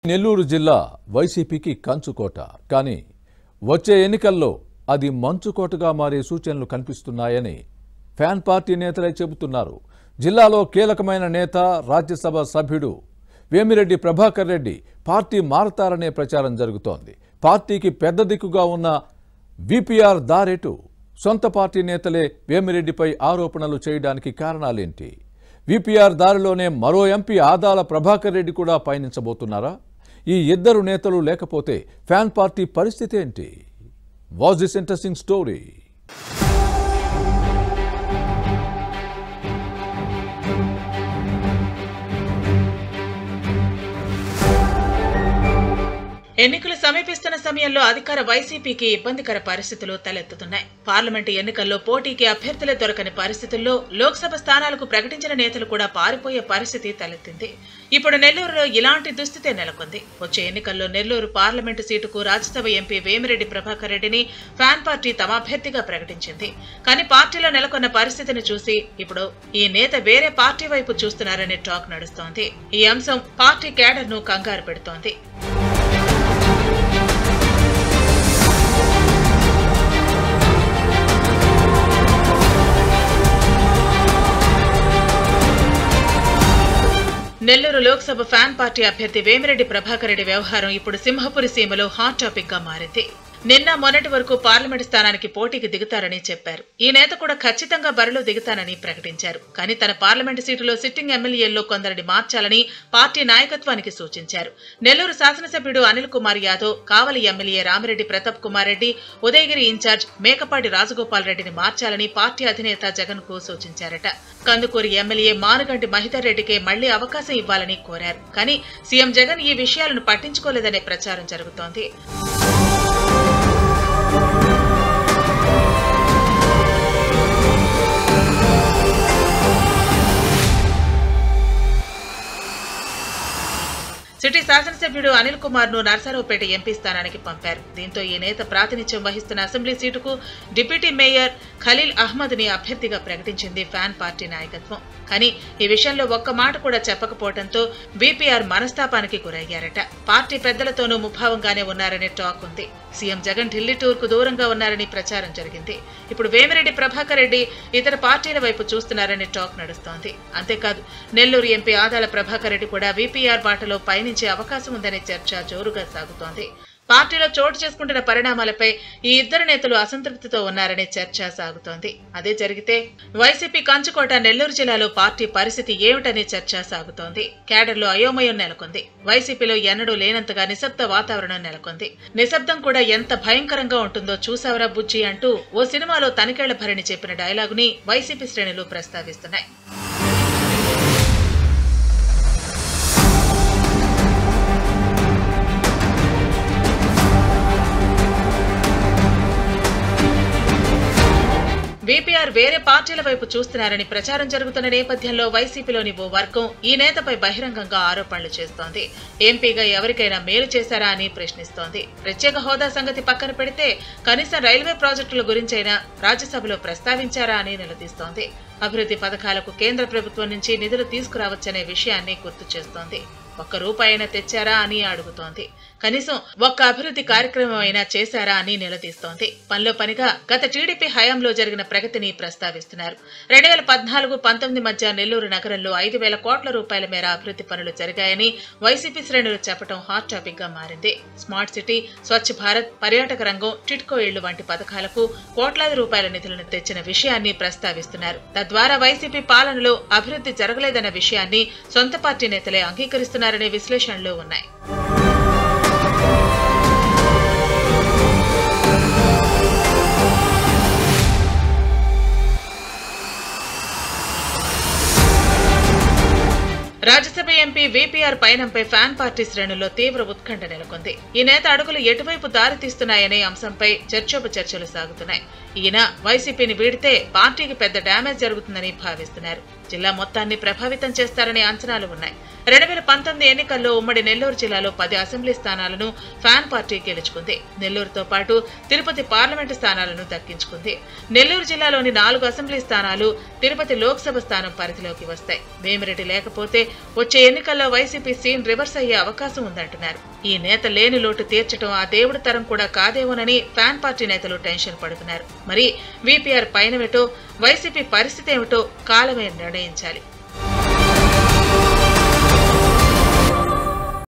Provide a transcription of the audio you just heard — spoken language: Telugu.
నెల్లూరు జిల్లా వైసీపీకి కంచుకోట. కానీ వచ్చే ఎన్నికల్లో అది మంచుకోటగా మారే సూచనలు కనిపిస్తున్నాయని ఫ్యాన్ పార్టీ నేతలే చెబుతున్నారు. జిల్లాలో కీలకమైన నేత రాజ్యసభ సభ్యుడు వేమిరెడ్డి ప్రభాకర్ రెడ్డి పార్టీ మారతారనే ప్రచారం జరుగుతోంది. పార్టీకి పెద్ద దిక్కుగా ఉన్న విపిఆర్ దారేటు సొంత పార్టీ నేతలే వేమిరెడ్డిపై ఆరోపణలు చేయడానికి కారణాలేంటి? విపిఆర్ దారిలోనే మరో ఎంపీ ఆదాల ప్రభాకర్ రెడ్డి కూడా పయనించబోతున్నారా? ఈ ఇద్దరు నేతలు లేకపోతే ఫ్యాన్ పార్టీ పరిస్థితి ఏంటి? Was this interesting story? ఎన్నికలు సమీపిస్తున్న సమయంలో అధికార వైసీపీకి ఇబ్బందికర పరిస్థితులు తలెత్తుతున్నాయి. పార్లమెంటు ఎన్నికల్లో పోటీకి అభ్యర్థులే దొరకని పరిస్థితుల్లో లోక్సభ స్థానాలకు ప్రకటించిన నేతలు కూడా పారిపోయే పరిస్థితి తలెత్తింది. ఇప్పుడు నెల్లూరులో ఇలాంటి దుస్థితే నెలకొంది. వచ్చే ఎన్నికల్లో నెల్లూరు పార్లమెంటు సీటుకు రాజ్యసభ ఎంపీ వేమిరెడ్డి ప్రభాకర్ రెడ్డిని ఫ్యాన్ పార్టీ తమ అభ్యర్థిగా ప్రకటించింది. కానీ పార్టీలో నెలకొన్న పరిస్థితిని చూసి ఇప్పుడు ఈ నేత వేరే పార్టీ వైపు చూస్తున్నారనే టాక్ నడుస్తోంది. ఈ అంశం పార్టీ కేడర్ ను కంగారు పెడుతోంది. నెల్లూరు లోక్సభ ఫ్యాన్ పార్టీ అభ్యర్థి వేమిరెడ్డి ప్రభాకర్ రెడ్డి వ్యవహారం ఇప్పుడు సింహపురి సీమలో హాట్ టాపిక్ గా మారింది. నిన్న మొన్నటి వరకు పార్లమెంట్ స్థానానికి పోటీకి దిగుతారని చెప్పారు. ఈ నేత కూడా ఖచ్చితంగా బరిలో దిగుతానని ప్రకటించారు. కానీ తన పార్లమెంటు సీటులో సిట్టింగ్ ఎమ్మెల్యేల్లో కొందరిని మార్చాలని పార్టీ నాయకత్వానికి సూచించారు. నెల్లూరు శాసనసభ్యుడు అనిల్ కుమార్ యాదవ్, కావలి ఎమ్మెల్యే రామిరెడ్డి ప్రతాప్ కుమార్ రెడ్డి, ఉదయగిరి ఇన్ఛార్జ్ మేకపాటి రాజగోపాల్ రెడ్డిని మార్చాలని పార్టీ అధినేత జగన్ కు సూచించారట. కందుకూరి ఎమ్మెల్యే మానుగంటి మహిధర్ రెడ్డికే మళ్లీ అవకాశం ఇవ్వాలని కోరారు. కానీ సీఎం జగన్ ఈ విషయాలను పట్టించుకోలేదనే ప్రచారం జరుగుతోంది. సిటీ శాసనసభ్యుడు అనిల్ కుమార్ ను నర్సారావుపేట ఎంపీ స్థానానికి పంపారు. దీంతో ఈ నేత ప్రాతినిధ్యం వహిస్తున్న అసెంబ్లీ సీటుకు డిప్యూటీ మేయర్ ఖలీల్ అహ్మద్ ని అభ్యర్థిగా ప్రకటించింది ఫ్యాన్ పార్టీ నాయకత్వం. కానీ ఈ విషయంలో ఒక్క మాట కూడా చెప్పకపోవడంతో విపిఆర్ మనస్తాపానికి గురయ్యారట. పార్టీ పెద్దలతోనూ ముభావంగానే ఉన్నారనే టాక్ ఉంది. సీఎం జగన్ ఢిల్లీ టూర్ కు దూరంగా ఉన్నారని ప్రచారం జరిగింది. ఇప్పుడు వేమిరెడ్డి ప్రభాకర్ రెడ్డి ఇతర పార్టీల వైపు చూస్తున్నారనే టాక్ నడుస్తోంది. అంతేకాదు నెల్లూరు ఎంపీ ఆదాల ప్రభాకర్ రెడ్డి కూడా విపిఆర్ బాటలో పయనించే అవకాశం ఉందనే చర్చ జోరుగా సాగుతోంది. పార్టీలో చోటు చేసుకుంటున్న పరిణామాలపై ఈ ఇద్దరు నేతలు అసంతృప్తితో ఉన్నారనే చర్చ సాగుతోంది. అదే జరిగితే వైసీపీ కంచుకోట నెల్లూరు జిల్లాలో పార్టీ పరిస్థితి ఏమిటనే చర్చ సాగుతోంది. కేడర్లో అయోమయం నెలకొంది. వైసీపీలో ఎన్నడూ లేనంతగా నిశ్శబ్ద వాతావరణం నెలకొంది. నిశ్శబ్దం కూడా ఎంత భయంకరంగా ఉంటుందో చూసావరా బుజ్జి అంటూ ఓ సినిమాలో తనికేళ్ల భరణి చెప్పిన డైలాగుని వైసీపీ శ్రేణులు ప్రస్తావిస్తున్నాయి. విపిఆర్ వేరే పార్టీల వైపు చూస్తున్నారని ప్రచారం జరుగుతున్న నేపథ్యంలో వైసీపీలోని ఓ వర్గం ఈ నేతపై బహిరంగంగా ఆరోపణలు చేస్తోంది. ఎంపీగా ఎవరికైనా మేలు చేశారా అని ప్రశ్నిస్తోంది. ప్రత్యేక హోదా సంగతి పక్కన పెడితే కనీసం రైల్వే ప్రాజెక్టుల గురించైనా రాజ్యసభలో ప్రస్తావించారా అని నిలదీస్తోంది. అభివృద్ధి పథకాలకు కేంద్ర ప్రభుత్వం నుంచి నిధులు తీసుకురావచ్చనే విషయాన్ని గుర్తు చేస్తోంది. ఒక్క రూపాయైనా తెచ్చారా అని అడుగుతోంది. కనీసం ఒక్క అభివృద్ధి కార్యక్రమం అయినా చేశారా అని నిలదీస్తోంది. పనిలో పనిగా గత టీడీపీ హయాంలో జరిగిన ప్రగతిని ప్రస్తావిస్తున్నారు. 2014-19 మధ్య నెల్లూరు నగరంలో 5,000 కోట్ల రూపాయల మేర అభివృద్ధి పనులు జరిగాయని వైసీపీ శ్రేణులు చెప్పడం హాట్ టాపిక్ గా మారింది. స్మార్ట్ సిటీ, స్వచ్ఛ భారత్, పర్యాటక రంగం, టిట్కో ఇళ్లు వంటి పథకాలకు కోట్లాది రూపాయల నిధులను తెచ్చిన విషయాన్ని ప్రస్తావిస్తున్నారు. తద్వారా వైసీపీ పాలనలో అభివృద్ధి జరగలేదన్న విషయాన్ని సొంత పార్టీ నేతలే అంగీకరిస్తున్నారనే విశ్లేషణలు ఉన్నాయి. రాజ్యసభ ఎంపీ విపిఆర్ పయనంపై ఫ్యాన్ పార్టీ శ్రేణుల్లో తీవ్ర ఉత్కంఠ నెలకొంది. ఈ నేత అడుగులు ఎటువైపు దారితీస్తున్నాయనే అంశంపై చర్చోపచర్చలు సాగుతున్నాయి. ఈయన వైసీపీని వీడితే పార్టీకి పెద్ద డ్యామేజ్ జరుగుతుందని భావిస్తున్నారు. జిల్లా మొత్తాన్ని ప్రభావితం చేస్తారనే అంచనాలు ఉన్నాయి. 2019 ఎన్నికల్లో ఉమ్మడి నెల్లూరు జిల్లాలో 10 అసెంబ్లీ స్థానాలను ఫ్యాన్ పార్టీ గెలుచుకుంది. నెల్లూరుతో పాటు తిరుపతి పార్లమెంటు స్థానాలను దక్కించుకుంది. నెల్లూరు జిల్లాలోని 4 అసెంబ్లీ స్థానాలు తిరుపతి లోక్సభ స్థానం పరిధిలోకి వస్తాయి. వేమిరెడ్డి లేకపోతే వచ్చే ఎన్నికల్లో వైసీపీ సీన్ రివర్స్ అయ్యే అవకాశం ఉందంటున్నారు. ఈ నేత లేని లోటు తీర్చడం ఆ దేవుడి తరం కూడా కాదేమోనని ఫ్యాన్ పార్టీ నేతలు టెన్షన్ పడుతున్నారు. మరి వీపీఆర్ పైనవేటో వైసీపీ పరిస్థితి ఏమిటో కాలమే నిర్ణయించాలి.